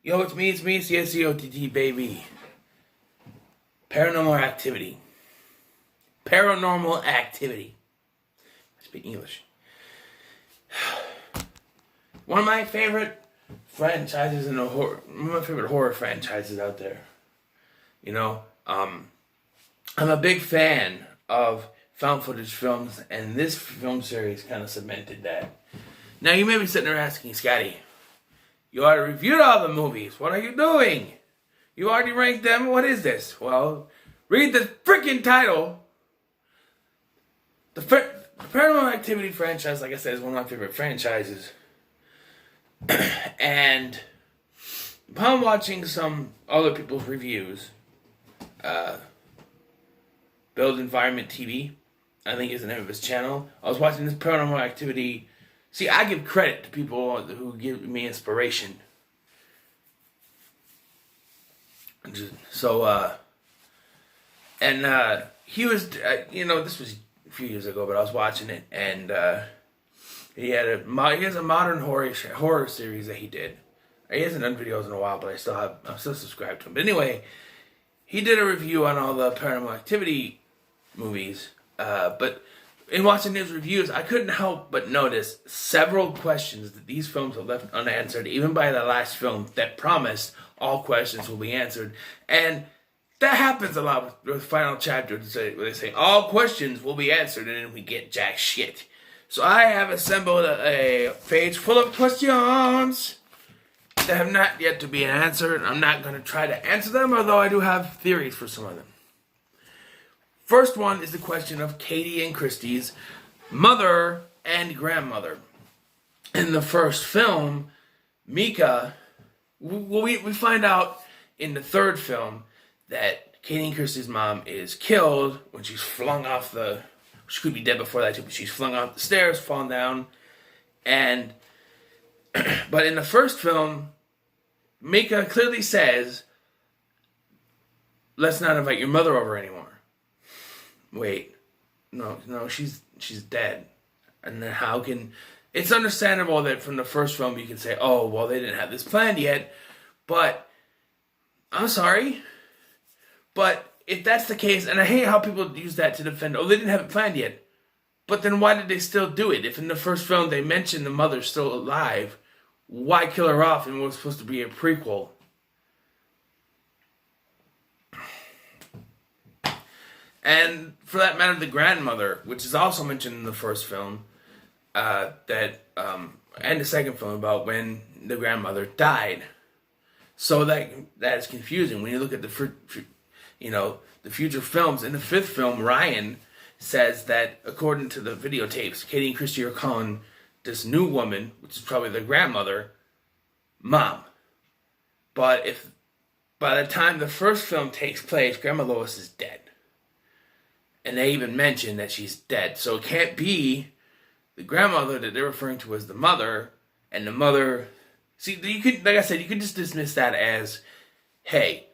Yo, it's me, it's the SEOTT, baby. Paranormal activity. Paranormal activity. I speak English. One of my favorite franchises in one of my favorite horror franchises out there. You know, I'm a big fan of found footage films, and this film series kind of cemented that. Now, you may be sitting there asking, Scotty, you already reviewed all the movies. What are you doing? You already ranked them? What is this? Well, read the freaking title. The Paranormal Activity franchise, like I said, is one of my favorite franchises. And upon watching some other people's reviews, Build Environment TV, I think is the name of his channel. I was watching this Paranormal Activity. See, I give credit to people who give me inspiration. So, he was, this was a few years ago, but I was watching it, and he has a modern horror series that he did. He hasn't done videos in a while, but I'm still subscribed to him. But anyway, he did a review on all the Paranormal Activity movies, but in watching his reviews, I couldn't help but notice several questions that these films are left unanswered, even by the last film that promised all questions will be answered. And that happens a lot with the final chapter, where they say all questions will be answered, and then we get jack shit. So I have assembled a page full of questions that have not yet to be answered. I'm not going to try to answer them, although I do have theories for some of them. First one is the question of Katie and Christy's mother and grandmother. In the first film, Mika, we find out in the third film that Katie and Christy's mom is killed when she's flung off she could be dead before that too, but she's flung off the stairs, fallen down. But in the first film, Mika clearly says, let's not invite your mother over anymore. Wait, no, she's dead. And then how can... It's understandable that from the first film you can say, oh, well, they didn't have this planned yet, but I'm sorry. But if that's the case, and I hate how people use that to defend, oh, they didn't have it planned yet, but then why did they still do it? If in the first film they mentioned the mother's still alive, why kill her off and it was supposed to be a prequel? And for that matter, the grandmother, which is also mentioned in the first film, and the second film about when the grandmother died. So that is confusing when you look at the future films. In the fifth film, Ryan says that according to the videotapes, Katie and Christy are calling this new woman, which is probably the grandmother, Mom. But if by the time the first film takes place, Grandma Lois is dead. And they even mention that she's dead. So it can't be the grandmother that they're referring to as the mother, and the mother... See, you could, like I said, you could just dismiss that as, hey,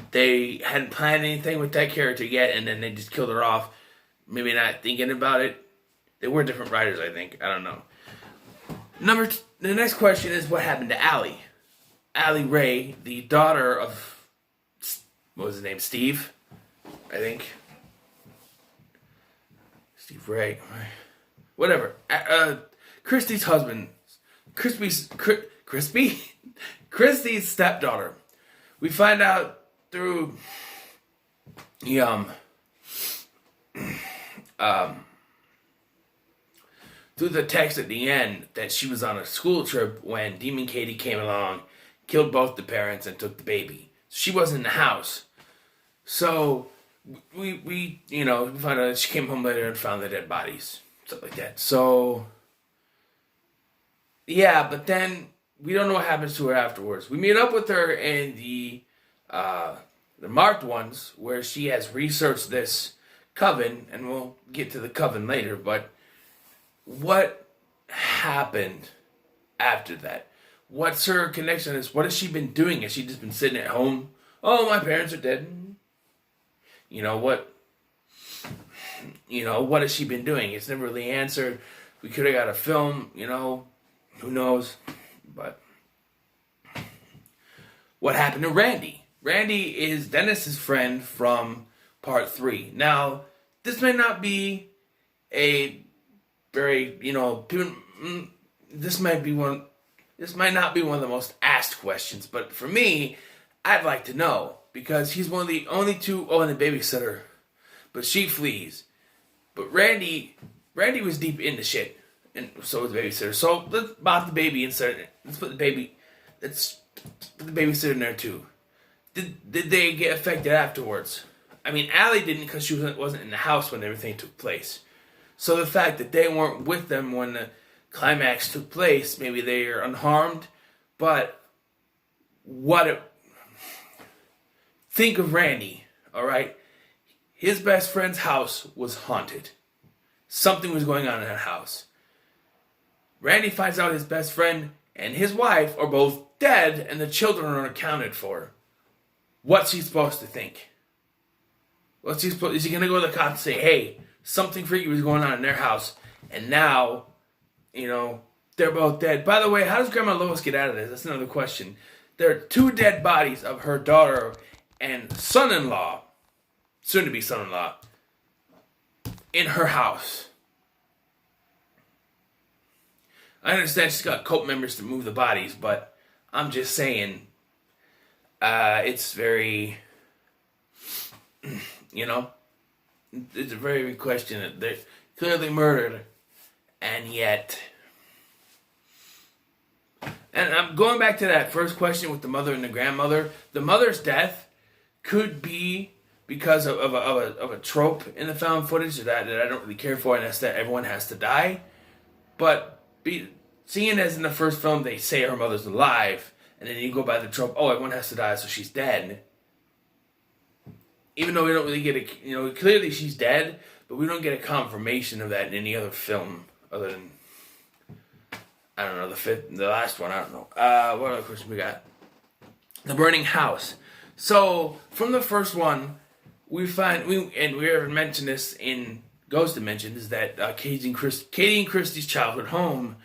they hadn't planned anything with that character yet, and then they just killed her off, maybe not thinking about it. They were different writers, I think. I don't know. The next question is, what happened to Allie? Allie Ray, the daughter of, what was his name, Steve? I think. Steve Ray. Whatever. Christy's husband. Christy's stepdaughter. We find out through through the text at the end that she was on a school trip when Demon Katie came along, killed both the parents, and took the baby. She wasn't in the house. So we found out she came home later and found the dead bodies, stuff like that. So yeah, but then we don't know what happens to her afterwards. We meet up with her in the marked ones, where she has researched this coven, and we'll get to the coven later. But what happened after that? What's her connection to this? What has she been doing? Has she just been sitting at home? Oh, my parents are dead. What has she been doing? It's never really answered. We could have got a film, who knows? But what happened to Randy. Randy is Dennis's friend from part 3. Now, this may not be a very, this might not be one of the most asked questions, but for me, I'd like to know, because he's one of the only two, and the babysitter, but she flees. But Randy was deep into shit, and so was the babysitter. So let's put the baby inside. Let's put the babysitter in there too. Did they get affected afterwards? I mean, Allie didn't, because she wasn't in the house when everything took place. So the fact that they weren't with them when the climax took place, maybe they are unharmed. But think of Randy, all right? His best friend's house was haunted. Something was going on in that house. Randy finds out his best friend and his wife are both dead and the children are unaccounted for. What's he supposed to think? Is he going to go to the cops and say, hey, something freaky was going on in their house, and now, they're both dead. By the way, how does Grandma Lois get out of this? That's another question. There are 2 dead bodies of her daughter and son-in-law, soon-to-be son-in-law, in her house. I understand she's got cult members to move the bodies, but I'm just saying, it's very, it's a very big question. That they're clearly murdered, and yet, and I'm going back to that first question with the mother and the grandmother. The mother's death could be because of a trope in the found footage that I don't really care for, and that's that everyone has to die. But seeing as in the first film they say her mother's alive, and then you go by the trope, everyone has to die, so she's dead. Even though we don't really get clearly she's dead, but we don't get a confirmation of that in any other film other than, I don't know, the last one, I don't know. What other question we got? The burning house. So, from the first one, we ever mentioned this in Ghost Dimension, is that Katie and Christy's childhood home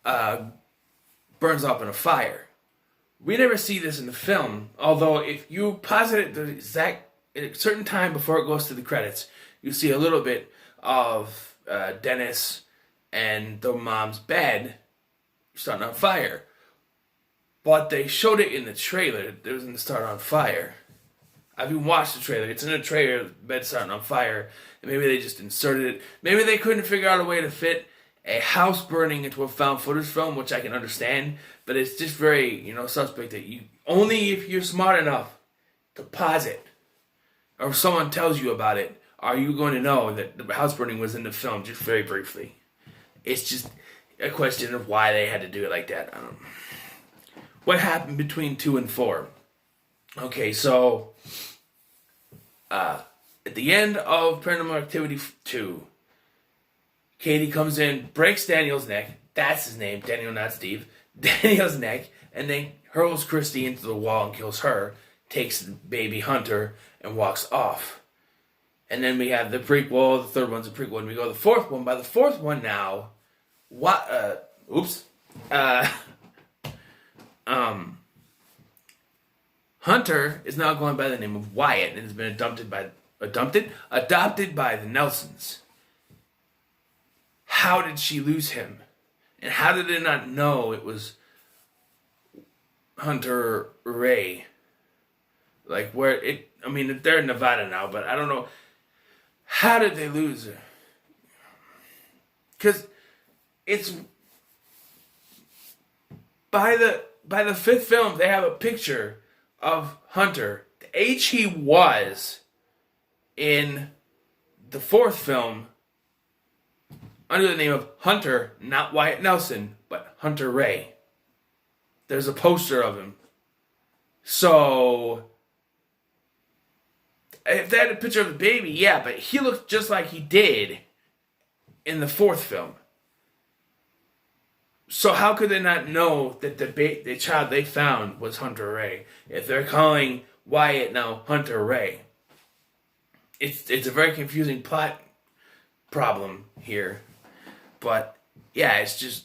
burns up in a fire. We never see this in the film, although if you pause it at a certain time before it goes to the credits, you see a little bit of Dennis and the mom's bed starting on fire. But they showed it in the trailer. It doesn't start on fire. I've even watched the trailer. It's in the trailer, the bed starting on fire. And maybe they just inserted it. Maybe they couldn't figure out a way to fit a house burning into a found footage film, which I can understand. But it's just very, suspect that only if you're smart enough to pause it, or if someone tells you about it, are you going to know that the house burning was in the film, just very briefly. It's just a question of why they had to do it like that. I don't know. What happened between 2 and 4? Okay, so at the end of Paranormal Activity 2, Katie comes in, breaks Daniel's neck. That's his name, Daniel, not Steve. Daniel's neck, and then hurls Christy into the wall and kills her, takes the baby Hunter, and walks off. And then we have the prequel. The third one's a prequel, and we go to the fourth one. By the fourth one now, Hunter is now going by the name of Wyatt and has been adopted by the Nelsons. How did she lose him? And how did they not know it was Hunter Ray? Like, they're in Nevada now, but I don't know. How did they lose her? Because it's by the fifth film, they have a picture of Hunter, the age he was in the fourth film, under the name of Hunter, not Wyatt Nelson, but Hunter Ray. There's a poster of him. So, if they had a picture of the baby, yeah, but he looked just like he did in the fourth film. So how could they not know that the child they found was Hunter Ray? If they're calling Wyatt now Hunter Ray. It's a very confusing plot problem here. But, yeah, it's just...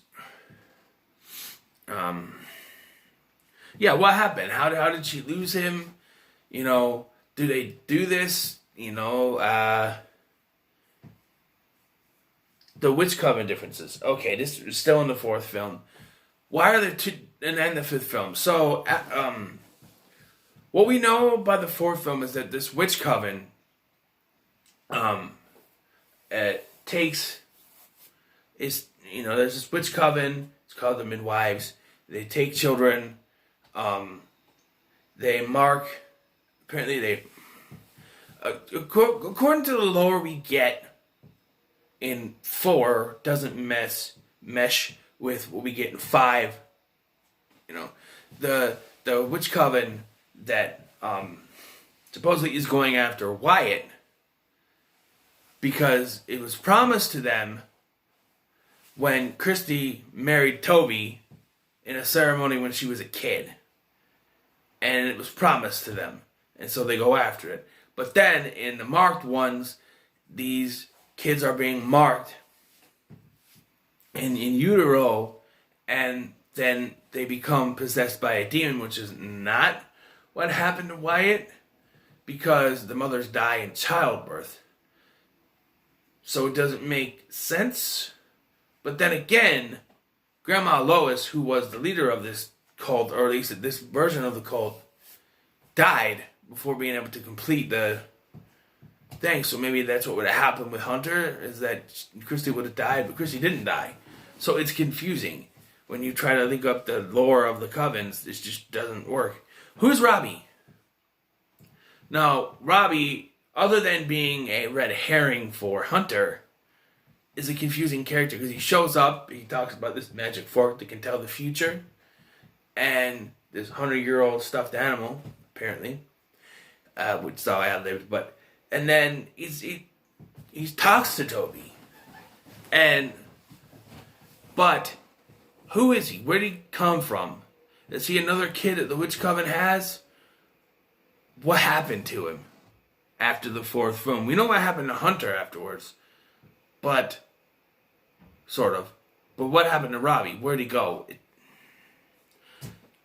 Yeah, what happened? How did she lose him? You know, do they do this? You know, the Witch Coven differences. Okay, this is still in the fourth film. Why are there two, and then the fifth film? So, what we know by the fourth film is that this Witch Coven, there's this Witch Coven. It's called the Midwives. They take children. They mark. Apparently, according to the lore we get in 4, doesn't mesh with what we get in 5. You know, the Witch Coven that supposedly is going after Wyatt because it was promised to them when Christy married Toby in a ceremony when she was a kid. And it was promised to them. And so they go after it. But then in the marked ones, these kids are being marked in utero, and then they become possessed by a demon, which is not what happened to Wyatt, because the mothers die in childbirth. So it doesn't make sense. But then again, Grandma Lois, who was the leader of this cult, or at least this version of the cult, died before being able to complete the thing. So maybe that's what would have happened with Hunter, is that Christy would have died, but Christy didn't die. So it's confusing. When you try to link up the lore of the covens, it just doesn't work. Who's Robby? Now, Robby, other than being a red herring for Hunter, is a confusing character because he shows up, he talks about this magic fork that can tell the future, and this 100-year-old stuffed animal, apparently, which is how I outlived, and then he talks to Toby, but who is he? Where did he come from? Is he another kid that the Witch Coven has? What happened to him after the fourth film? We know what happened to Hunter afterwards. But, sort of. But what happened to Robby? Where'd he go?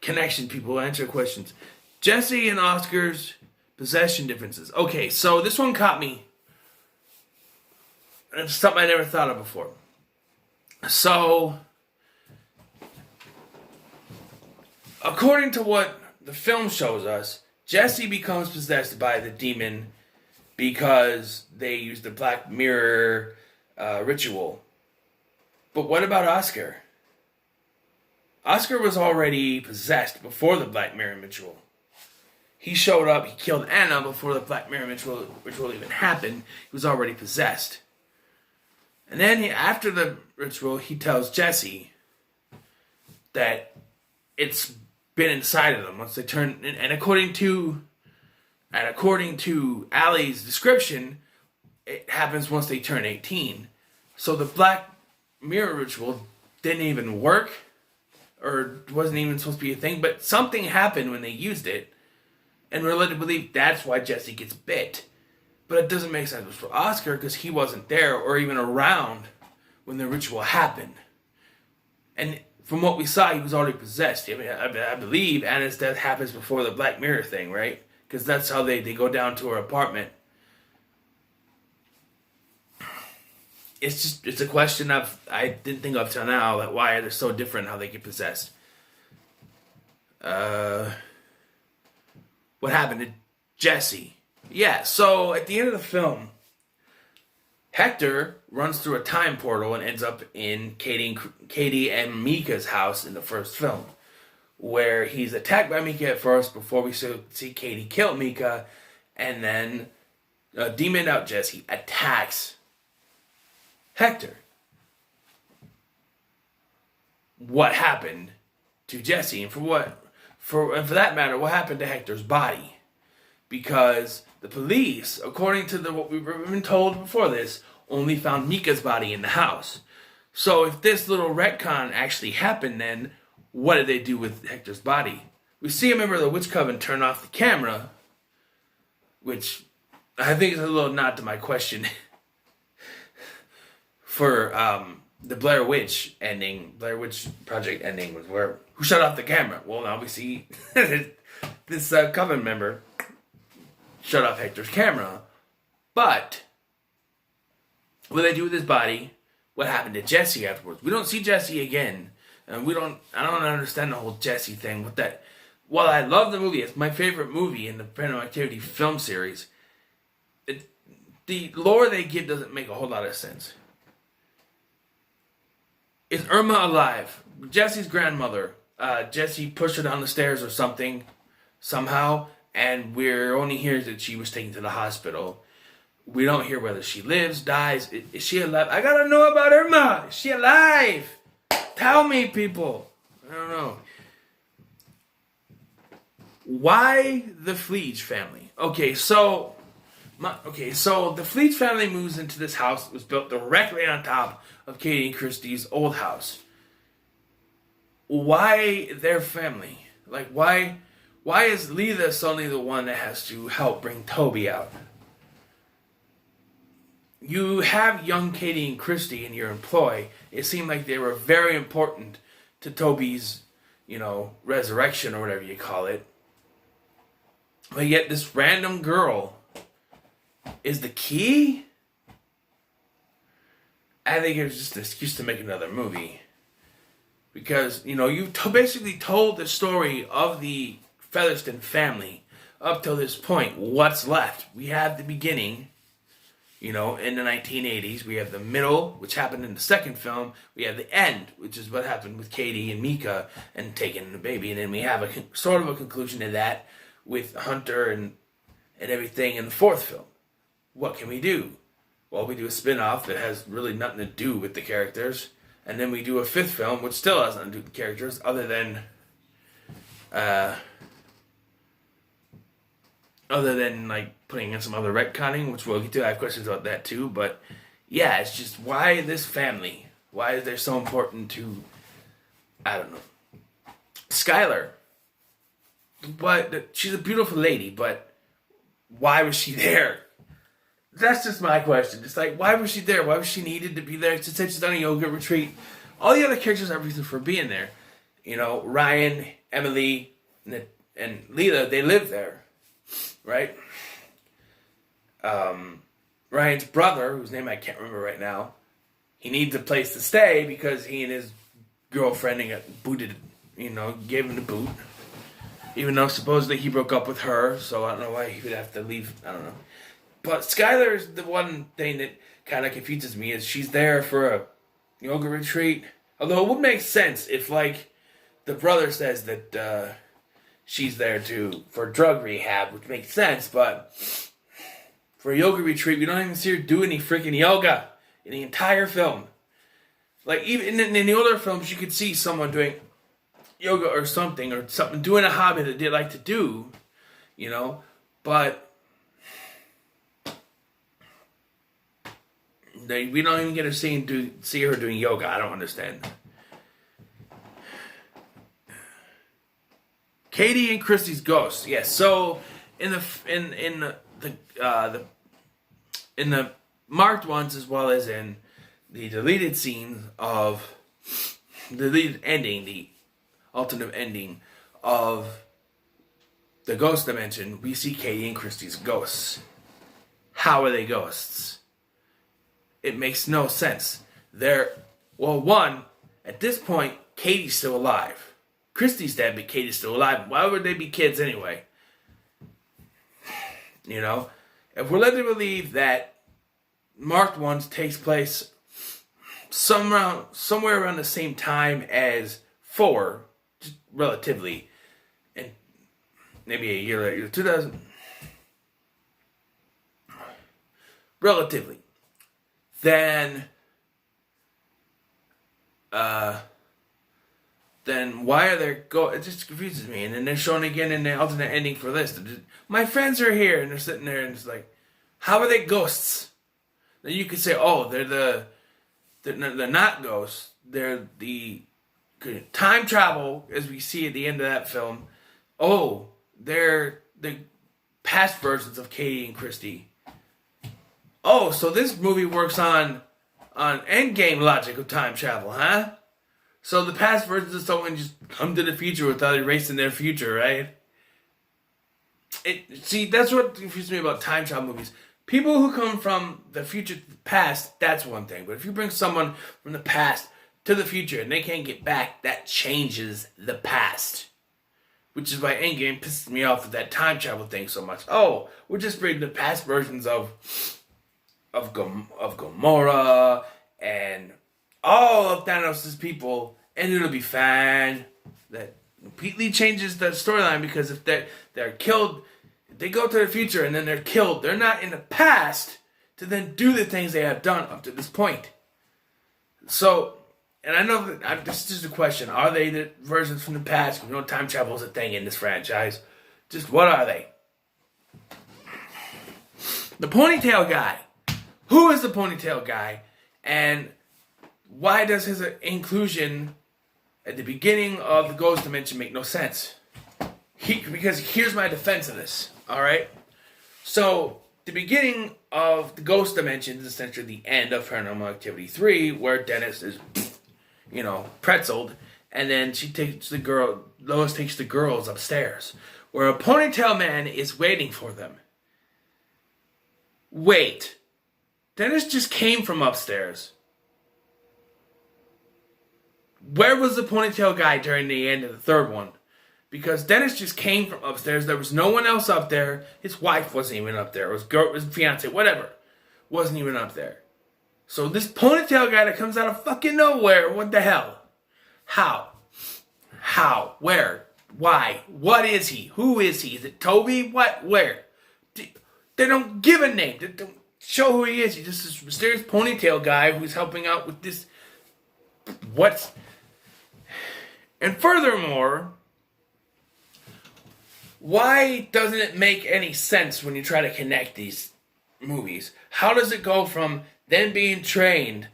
Connection, people. Answer questions. Jesse and Oscar's possession differences. Okay, so this one caught me. It's something I never thought of before. So, according to what the film shows us, Jesse becomes possessed by the demon because they use the Black Mirror ritual. But what about Oscar? Oscar was already possessed before the Black Mirror ritual. He showed up, he killed Anna before the Black Mirror ritual even happened. He was already possessed. And then after the ritual, he tells Jesse that it's been inside of them once they turn. And according to Allie's description, it happens once they turn 18. So the Black Mirror ritual didn't even work, or wasn't even supposed to be a thing, but something happened when they used it, and we're led to believe that's why Jesse gets bit. But it doesn't make sense for Oscar, because he wasn't there, or even around when the ritual happened. And from what we saw, he was already possessed. I mean, I believe Anna's death happens before the Black Mirror thing, right? Because that's how they go down to her apartment. It's a question I didn't think of till now, like why they're so different, how they get possessed. What happened to Jesse? Yeah, so at the end of the film, Hector runs through a time portal and ends up in Katie and Mika's house in the first film, where he's attacked by Mika at first before we see Katie kill Mika, and then Demon Out Jesse attacks Hector. What happened to Jesse, and for that matter, what happened to Hector's body? Because the police, according to what we've been told before this, only found Mika's body in the house. So if this little retcon actually happened, then what did they do with Hector's body? We see a member of the Witch Coven turn off the camera, which I think is a little nod to my question for the Blair Witch Project ending was where who shut off the camera? Well, now we see this Coven member shut off Hector's camera, but what they do with his body? What happened to Jesse afterwards? We don't see Jesse again, and I don't understand the whole Jesse thing with that. While I love the movie, it's my favorite movie in the Paranormal Activity film series. The lore they give doesn't make a whole lot of sense. Is Irma alive? Jesse's grandmother. Jesse pushed her down the stairs or something, somehow, and we're only hear that she was taken to the hospital. We don't hear whether she lives, dies. Is she alive? I gotta know about Irma. Is she alive? Tell me, people. I don't know. Why the Fleege family? So the Fleege family moves into this house that was built directly on top of Katie and Christie's old house. Why their family? Like, why is Leela suddenly the one that has to help bring Toby out? You have young Katie and Christy in your employ. It seemed like they were very important to Toby's, resurrection or whatever you call it. But yet this random girl is the key? I think it was just an excuse to make another movie. Because, you basically told the story of the Featherston family up till this point. What's left? We have the beginning, in the 1980s. We have the middle, which happened in the second film. We have the end, which is what happened with Katie and Mika and taking the baby. And then we have sort of a conclusion to that with Hunter and everything in the fourth film. What can we do? Well, we do a spin-off that has really nothing to do with the characters. And then we do a fifth film, which still has nothing to do with the characters, other than like putting in some other retconning, which we'll get to. I have questions about that too. But yeah, it's just, why this family? Why is they so important to, I don't know, Skylar? But she's a beautiful lady, but why was she there? That's just my question. It's like, why was she there? Why was she needed to be there? She said she's on a yoga retreat. All the other characters have reason for being there. Ryan, Emily, and Leela, they live there, right? Ryan's brother, whose name I can't remember right now, he needs a place to stay because he and his girlfriend got booted, gave him the boot. Even though supposedly he broke up with her, so I don't know why he would have to leave. I don't know. But Skylar is the one thing that kind of confuses me, is she's there for a yoga retreat. Although it would make sense if, like, the brother says that she's there for drug rehab, which makes sense, but for a yoga retreat, we don't even see her do any freaking yoga in the entire film. Like, even in the older films, you could see someone doing yoga or something, doing a hobby that they like to do, but we don't even get to see her doing yoga. I don't understand. Katie and Christy's ghost. Yes. So in the marked ones, as well as in the deleted scenes of the deleted ending, the alternate ending of the ghost dimension, we see Katie and Christy's ghosts. How are they ghosts? It makes no sense. One, at this point, Katie's still alive. Christy's dead, but Katie's still alive. Why would they be kids anyway? If we're led to believe that Marked Ones takes place somewhere around the same time as 4, just relatively, and maybe a year later, 2000, relatively, then why are there it just confuses me. And then they're shown again in the alternate ending for this. My friends are here, and they're sitting there, and it's like, how are they ghosts? Then you could say, oh, they're not ghosts. They're the time travel, as we see at the end of that film. Oh, they're the past versions of Katie and Christy. Oh, so this movie works on on endgame logic of time travel, huh? So the past versions of someone just come to the future without erasing their future, right? See, that's what confuses me about time travel movies. People who come from the future to the past, that's one thing. But if you bring someone from the past to the future and they can't get back, that changes the past. Which is why Endgame pisses me off with that time travel thing so much. Oh, we're just bringing the past versions of Gamora and all of Thanos' people, and it'll be fine. That completely changes the storyline, because if they're killed, if they go to the future and then they're killed, they're not in the past to then do the things they have done up to this point. So, and I know that this is just a question. Are they the versions from the past? You know, time travel is a thing in this franchise. Just what are they? The ponytail guy. Who is the ponytail guy? And why does his inclusion at the beginning of the Ghost Dimension make no sense? Because here's my defense of this. Alright? So, the beginning of the Ghost Dimension is essentially the end of Paranormal Activity 3, where Dennis is, pretzeled, and then Lois takes the girls upstairs, where a ponytail man is waiting for them. Wait. Dennis just came from upstairs. Where was the ponytail guy during the end of the third one? Because Dennis just came from upstairs. There was no one else up there. His wife wasn't even up there. His fiance, whatever, wasn't even up there. So this ponytail guy that comes out of fucking nowhere, what the hell? How? Where? Why? What is he? Who is he? Is it Toby? What? Where? They don't give a name. They don't show who he is. He's just this mysterious ponytail guy who's helping out with this. What? And furthermore, why doesn't it make any sense when you try to connect these movies? How does it go from them being trained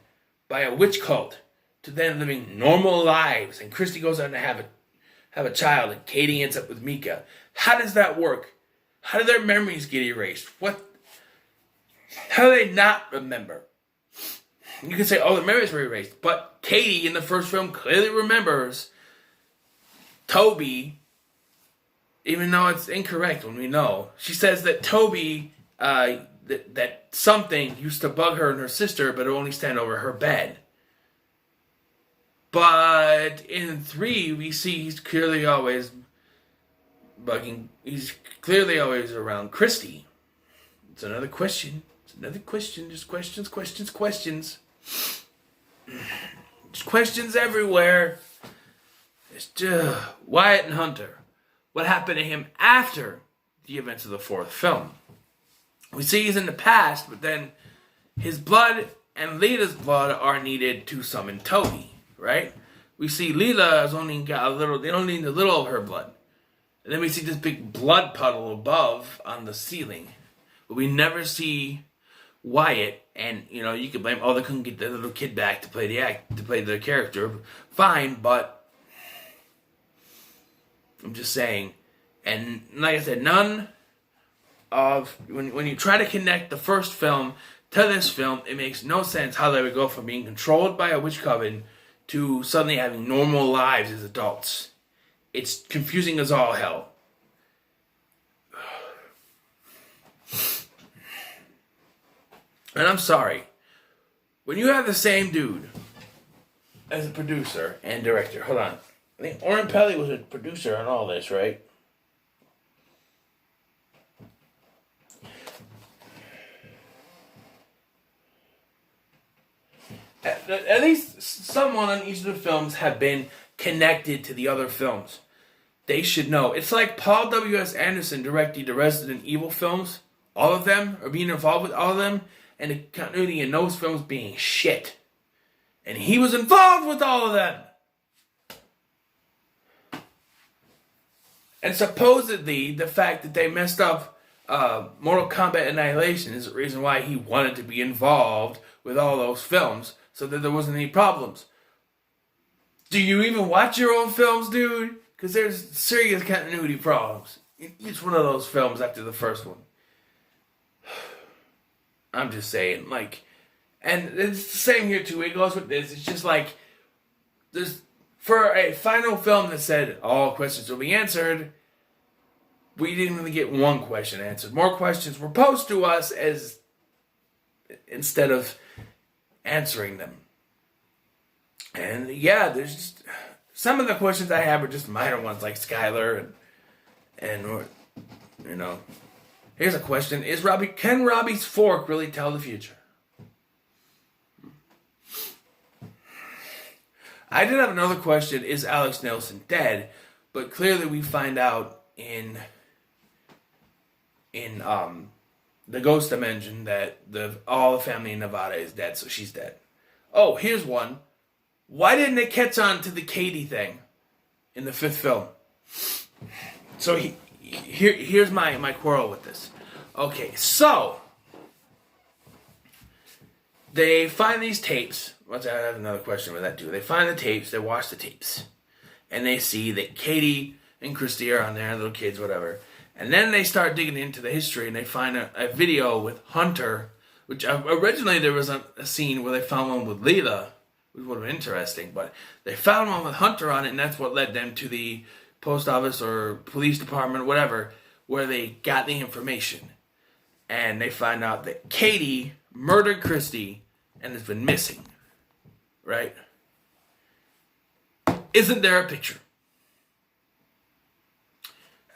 by a witch cult to them living normal lives, and Christy goes on to have a child, and Katie ends up with Mika? How does that work? How do their memories get erased? How do they not remember? You can say, oh, the memories were erased, but Katie in the first film clearly remembers Toby, even though it's incorrect when we know. She says that Toby, that something used to bug her and her sister, but it only stand over her bed. But in 3, we see he's clearly always around Christy. It's another question. Just questions. Just questions everywhere. It's just Wyatt and Hunter. What happened to him after the events of the 4th film? We see he's in the past, but then his blood and Leela's blood are needed to summon Toby, right? We see Leela has only got they only need a little of her blood. And then we see this big blood puddle above on the ceiling. But we never see Wyatt, and you can blame, they couldn't get the little kid back to play the character. Fine, but I'm just saying. And like I said, none of when you try to connect the first film to this film, it makes no sense how they would go from being controlled by a witch coven to suddenly having normal lives as adults. It's confusing as all hell. And I'm sorry. When you have the same dude as a producer and director, hold on. I think Oren Peli was a producer on all this, right? At least someone on each of the films have been connected to the other films. They should know. It's like Paul W.S. Anderson directing the Resident Evil films. All of them, or being involved with all of them, and the continuity in those films being shit. And he was involved with all of them. And supposedly, the fact that they messed up Mortal Kombat Annihilation is the reason why he wanted to be involved with all those films, so that there wasn't any problems. Do you even watch your own films, dude? Because there's serious continuity problems in each one of those films after the first one. I'm just saying, And it's the same here too. It goes with this. It's just like there's for a final film that said all questions will be answered. We didn't really get one question answered. More questions were posed to us as instead of answering them. And yeah, there's just some of the questions I have are just minor ones like Skylar and you know. Here's a question: can Robby's fork really tell the future? I did have another question: is Alex Nelson dead? But clearly, we find out in the ghost dimension that all the family in Nevada is dead, so she's dead. Oh, here's one. Why didn't they catch on to the Katie thing in the 5th film? So here's my quarrel with this. Okay, so they find these tapes. I have another question with that too. They find the tapes, they watch the tapes, and they see that Katie and Christy are on there, little kids, whatever. And then they start digging into the history, and they find a video with Hunter, which originally there was a scene where they found one with Leela, which would have been interesting, but they found one with Hunter on it, and that's what led them to the post office or police department, whatever, where they got the information. And they find out that Katie murdered Christy and has been missing. Right? Isn't there a picture?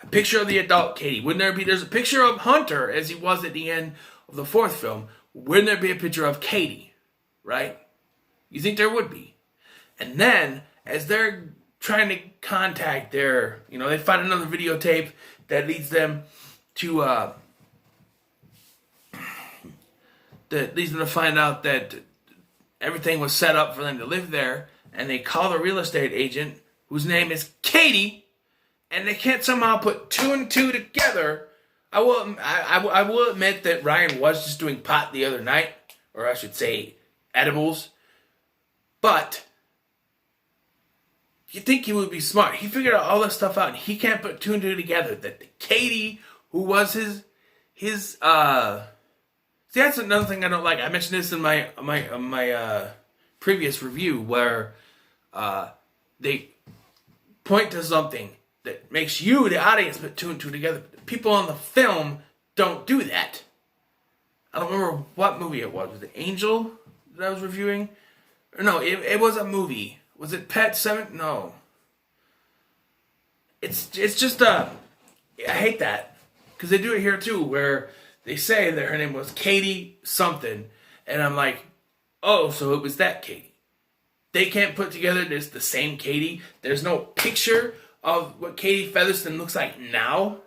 A picture of the adult Katie. Wouldn't there be? There's a picture of Hunter as he was at the end of the 4th film. Wouldn't there be a picture of Katie? Right? You think there would be. And then, as they're trying to contact their, they find another videotape that leads them to, find out that everything was set up for them to live there, and they call the real estate agent, whose name is Katie, and they can't somehow put 2 and 2 together. I will admit that Ryan was just doing pot the other night, or I should say edibles, but you'd think he would be smart. He figured out all this stuff out, and he can't put 2 and 2 together. That the Katie, who was his see, that's another thing I don't like. I mentioned this in my previous review where they point to something that makes you, the audience, put 2 and 2 together. But the people on the film don't do that. I don't remember what movie it was. Was it Angel that I was reviewing? Or no, it was a movie. Was it Pet Seven? No. It's just I hate that because they do it here too, where they say that her name was Katie something, and I'm like, oh, so it was that Katie. They can't put together this the same Katie. There's no picture of what Katie Featherston looks like now,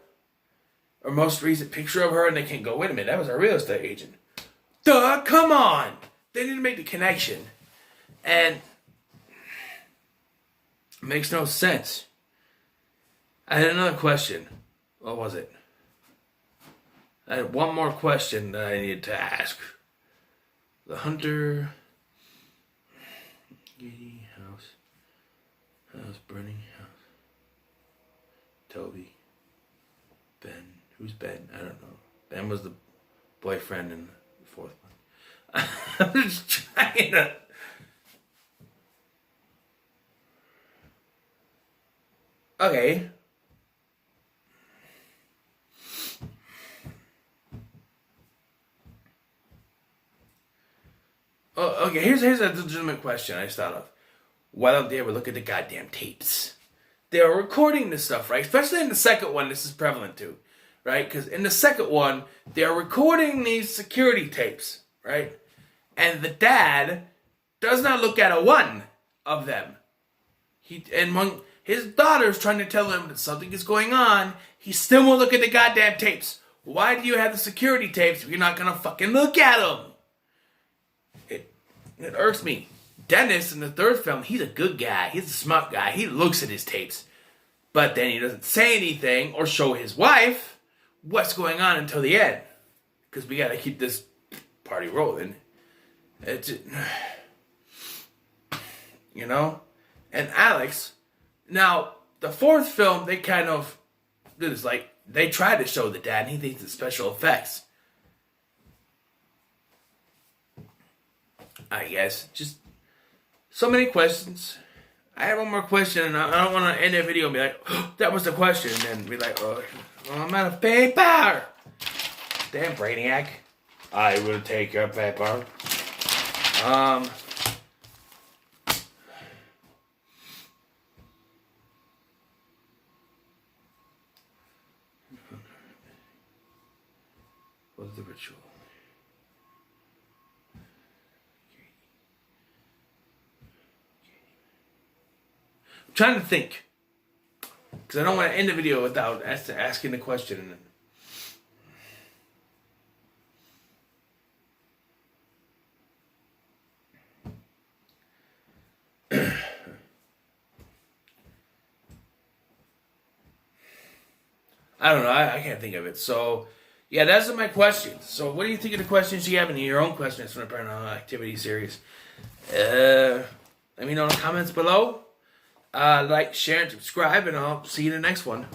or most recent picture of her, and they can't go, wait a minute, that was our real estate agent. Duh, come on! They need to make the connection. And it makes no sense. I had another question. What was it? I had one more question that I needed to ask. The Hunter... Katie, house burning, house. Toby. Ben. Who's Ben? I don't know. Ben was the boyfriend in the 4th one. I'm just trying to... Okay. Oh, okay, here's a legitimate question I just thought of. Why don't they ever look at the goddamn tapes? They are recording this stuff, right? Especially in the 2nd one, this is prevalent too, right? Because in the 2nd one, they are recording these security tapes, right? And the dad does not look at a one of them. And when his daughter's trying to tell him that something is going on, he still won't look at the goddamn tapes. Why do you have the security tapes if you're not gonna fucking look at them? It irks me. Dennis in the 3rd film, he's a good guy. He's a smart guy. He looks at his tapes. But then he doesn't say anything or show his wife what's going on until the end. Because we gotta keep this party rolling. It's... And Alex... Now, the 4th film, they kind of... It was like, they tried to show the dad, and he thinks it's special effects. I guess. Just so many questions. I have one more question, and I don't want to end the video and be like, oh, that was the question, and then be like, oh, I'm out of paper. Damn, Brainiac. I will take your paper. What's the ritual? I'm trying to think. Because I don't want to end the video without asking the question. I don't know. I can't think of it. So, yeah, that's my questions. So, what do you think of the questions you have? Any of your own questions from the Paranormal Activity series? Let me know in the comments below. Like, share, and subscribe, and I'll see you in the next one.